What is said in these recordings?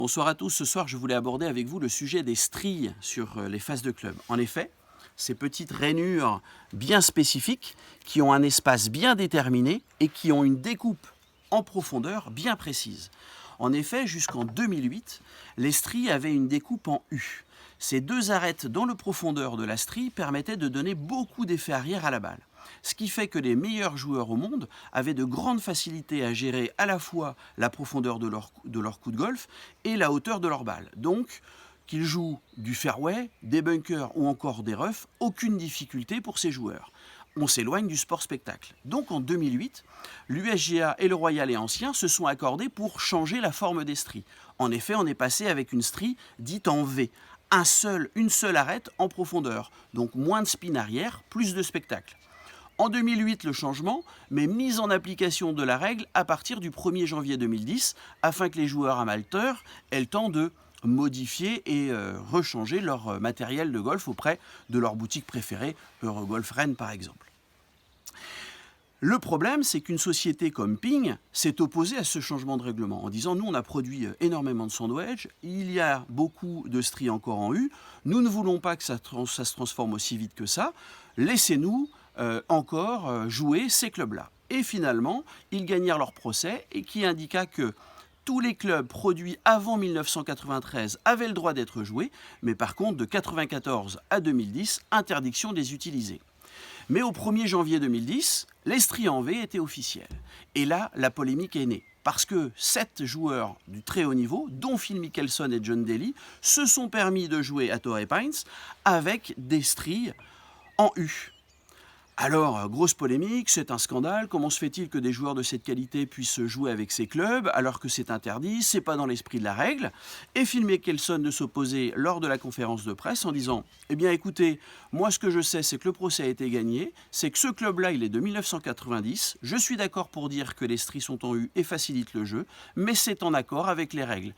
Bonsoir à tous, ce soir je voulais aborder avec vous le sujet des stries sur les faces de club. En effet, ces petites rainures bien spécifiques qui ont un espace bien déterminé et qui ont une découpe en profondeur bien précise. En effet, jusqu'en 2008, les stries avaient une découpe en U. Ces deux arêtes dans le profondeur de la strie permettaient de donner beaucoup d'effet arrière à la balle. Ce qui fait que les meilleurs joueurs au monde avaient de grandes facilités à gérer à la fois la profondeur de leur coup de golf et la hauteur de leur balle. Donc, qu'ils jouent du fairway, des bunkers ou encore des roughs, aucune difficulté pour ces joueurs. On s'éloigne du sport spectacle. Donc en 2008, l'USGA et le Royal et Ancien se sont accordés pour changer la forme des stries. En effet, on est passé avec une strie dite en V, une seule arête en profondeur, donc moins de spin arrière, plus de spectacle. En 2008, le changement, mais mise en application de la règle à partir du 1er janvier 2010, afin que les joueurs amateurs aient le temps de modifier et rechanger leur matériel de golf auprès de leur boutique préférée, Eurogolf Rennes par exemple. Le problème, c'est qu'une société comme Ping s'est opposée à ce changement de règlement en disant « Nous, on a produit énormément de sandwich, il y a beaucoup de stries encore en U, nous ne voulons pas que ça se transforme aussi vite que ça, laissez-nous encore jouer ces clubs-là. » Et finalement, ils gagnèrent leur procès et qui indiqua que tous les clubs produits avant 1993 avaient le droit d'être joués, mais par contre, de 1994 à 2010, interdiction de les utiliser. Mais au 1er janvier 2010, les stries en V étaient officielles. Et là, la polémique est née. Parce que 7 joueurs du très haut niveau, dont Phil Mickelson et John Daly, se sont permis de jouer à Torrey Pines avec des stries en U. Alors, grosse polémique, c'est un scandale. Comment se fait-il que des joueurs de cette qualité puissent jouer avec ces clubs alors que c'est interdit, c'est pas dans l'esprit de la règle? Et Phil Mickelson de s'opposer lors de la conférence de presse en disant « Eh bien écoutez, moi ce que je sais c'est que le procès a été gagné, c'est que ce club-là il est de 1990, je suis d'accord pour dire que les stries sont en U et facilitent le jeu, mais c'est en accord avec les règles. »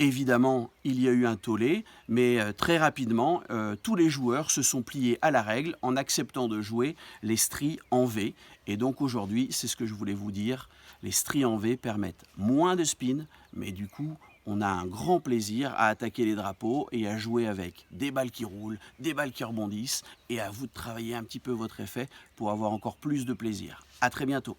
Évidemment, il y a eu un tollé, mais très rapidement, tous les joueurs se sont pliés à la règle en acceptant de jouer les stries en V. Et donc aujourd'hui, c'est ce que je voulais vous dire, les stries en V permettent moins de spin, mais du coup, on a un grand plaisir à attaquer les drapeaux et à jouer avec des balles qui roulent, des balles qui rebondissent, et à vous de travailler un petit peu votre effet pour avoir encore plus de plaisir. À très bientôt.